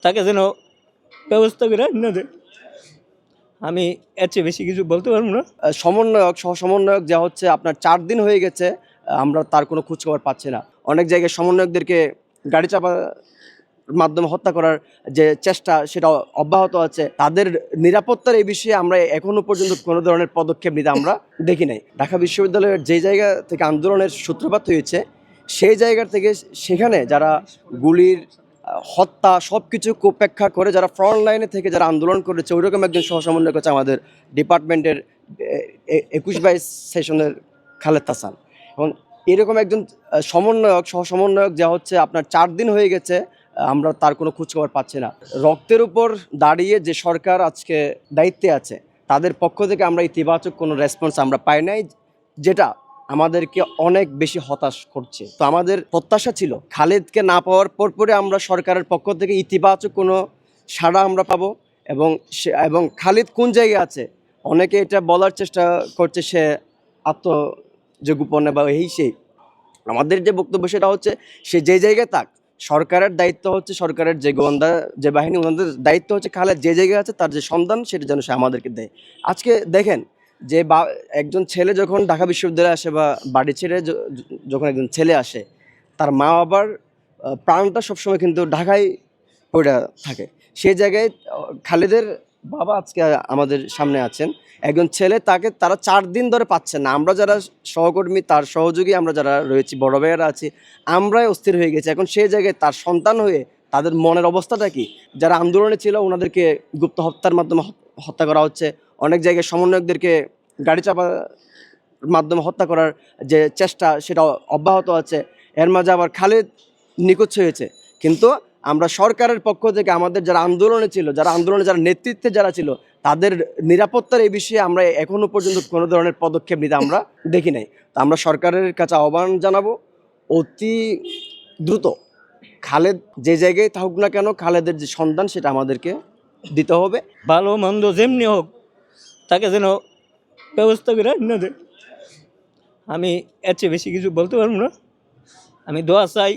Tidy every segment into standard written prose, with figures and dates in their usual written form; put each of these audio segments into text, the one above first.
তাকে যেন ব্যবস্থা করে না দেয়। আমি এর চেয়ে বেশি কিছু বলতে পারবো না। সমন্বয়ক সহ সমন্বয়ক যা হচ্ছে আপনার 4 দিন হয়ে গেছে, আমরা তার কোনো খোঁজখবর পাচ্ছি না। অনেক জায়গায় সমন্বয়কদেরকে গাড়ি চাপা মাধ্যমে হত্যা করার যে চেষ্টা সেটা অব্যাহত আছে। তাদের নিরাপত্তার এই বিষয়ে আমরা এখনো পর্যন্ত কোনো ধরনের পদক্ষেপ নিতে আমরা দেখি নাই। ঢাকা বিশ্ববিদ্যালয়ের যে জায়গা থেকে আন্দোলনের সূত্রপাত হয়েছে সেই জায়গা থেকে সেখানে যারা গুলির হত্যা সব কিছু উপেক্ষা করে যারা ফ্রন্ট লাইনে থেকে যারা আন্দোলন করেছে ওইরকম একজন সহসমন্বয়ক হচ্ছে আমাদের ডিপার্টমেন্টের 21-22 সেশনের খালেদ হাসান। এবং এরকম একজন সহ সমন্বয়ক যা হচ্ছে আপনার 4 দিন হয়ে গেছে, আমরা তার কোনো খোঁজখবর পাচ্ছি না। রক্তের উপর দাঁড়িয়ে যে সরকার আজকে দায়িত্বে আছে তাদের পক্ষ থেকে আমরা ইতিবাচক কোনো রেসপন্স আমরা পাই নাই, যেটা আমাদেরকে অনেক বেশি হতাশ করছে। তো আমাদের প্রত্যাশা ছিল খালেদকে না পাওয়ার পরে আমরা সরকারের পক্ষ থেকে ইতিবাচক কোনো সাড়া আমরা পাবো। এবং খালিদ কোন জায়গায় আছে অনেকে এটা বলার চেষ্টা করছে সে যে গোপনে বা সেই। আমাদের যে বক্তব্য সেটা হচ্ছে সে যে জায়গায় থাক, সরকারের দায়িত্ব হচ্ছে সরকারের যে গোয়েন্দা যে বাহিনী ওনাদের দায়িত্ব হচ্ছে খালেদ যে জায়গায় আছে তার যে সন্ধান সেটা যেন সে আমাদেরকে দেয়। আজকে দেখেন যে একজন ছেলে যখন ঢাকা বিশ্ববিদ্যালয়ে আসে বা বাড়ি ছেড়ে যখন একজন ছেলে আসে তার মা বাবার প্রাণটা সবসময় কিন্তু ঢাকায় পড়ে থাকে। সেই জায়গায় খালেদের বাবা আজকে আমাদের সামনে আছেন, একজন ছেলে তারা 4 দিন ধরে পাচ্ছেন না। আমরা যারা সহকর্মী তার সহযোগী আমরা যারা রয়েছি বড় ভাইয়েরা আছি আমরাই অস্থির হয়ে গেছি। এখন সেই জায়গায় তার সন্তান হয়ে তাদের মনের অবস্থাটা কি? যারা আন্দোলনে ছিল ওনাদেরকে গুপ্ত হত্যার মাধ্যমে হত্যা করা হচ্ছে। অনেক জায়গায় সমন্বয়কদেরকে গাড়ি চাপা মাধ্যমে হত্যা করার যে চেষ্টা সেটা অব্যাহত আছে। এর মাঝে আবার খালেদ নিখোঁজ হয়েছে। কিন্তু আমরা সরকারের পক্ষ থেকে আমাদের যারা আন্দোলনে ছিল, যারা নেতৃত্বে যারা ছিল তাদের নিরাপত্তার এই বিষয়ে আমরা এখনো পর্যন্ত কোনো ধরনের পদক্ষেপ নিতে আমরা দেখি নাই। তো আমরা সরকারের কাছে আহ্বান জানাবো অতি দ্রুত খালেদ যে জায়গায় থাকুক না কেন খালেদের যে সন্ধান সেটা আমাদেরকে দিতে হবে। ভালো মন্দ যেমনি হোক তাকে যেন ব্যবস্থা করে না দেয়। আমি এর চেয়ে বেশি কিছু বলতে পারবো না। আমি দোয়া চাই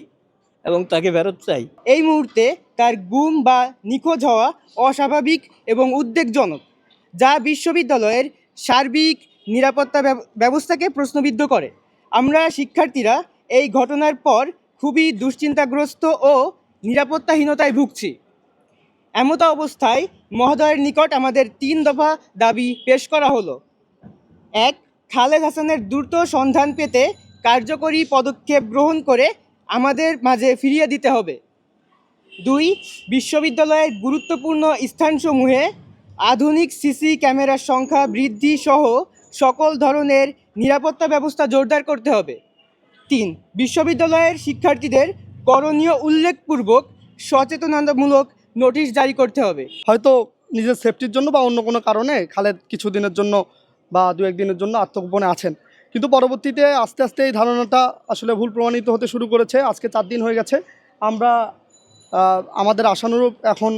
এবং তাকে ফেরত চাই। এই মুহূর্তে তার গুম বা নিখোঁজ হওয়া অস্বাভাবিক এবং উদ্বেগজনক, যা বিশ্ববিদ্যালয়ের সার্বিক নিরাপত্তা ব্যবস্থাকে প্রশ্নবিদ্ধ করে। আমরা শিক্ষার্থীরা এই ঘটনার পর খুবই দুশ্চিন্তাগ্রস্ত ও নিরাপত্তাহীনতায় ভুগছি। এমতো অবস্থায় মহোদয়ের নিকট আমাদের 3 দফা দাবি পেশ করা হলো। 1. খালেদ হাসানের দ্রুত সন্ধান পেতে কার্যকরী পদক্ষেপ গ্রহণ করে আমাদের মাঝে ফিরিয়ে দিতে হবে। 2. বিশ্ববিদ্যালয়ের গুরুত্বপূর্ণ স্থানসমূহে আধুনিক সিসি ক্যামেরার সংখ্যা বৃদ্ধি সহ সকল ধরনের নিরাপত্তা ব্যবস্থা জোরদার করতে হবে। 3. বিশ্ববিদ্যালয়ের শিক্ষার্থীদের করণীয় উল্লেখপূর্বক সচেতনতামূলক নোটিশ জারি করতে হবে। হয়তো নিজের সেফটির জন্য বা অন্য কোনো কারণে খালেদ কিছুদিনের জন্য বা 2-1 দিনের জন্য আত্মগোপনে আছেন, কিন্তু পরবর্তীতে আস্তে আস্তে এই ধারণাটা আসলে ভুল প্রমাণিত হতে শুরু করেছে। আজকে 4 দিন হয়ে গেছে, আমরা আমাদের আশানুরূপ এখন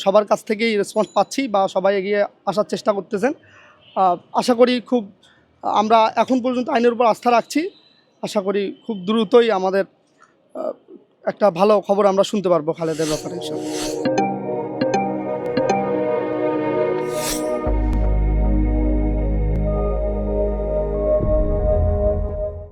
সবার কাছ থেকেই রেসপন্স পাচ্ছি বা সবাই এগিয়ে আসার চেষ্টা করতেছেন। আশা করি আমরা এখন পর্যন্ত আইনের উপর আস্থা রাখছি। আশা করি খুব দ্রুতই আমাদের একটা ভালো খবর আমরা শুনতে পারবো খালেদের ব্যাপারে।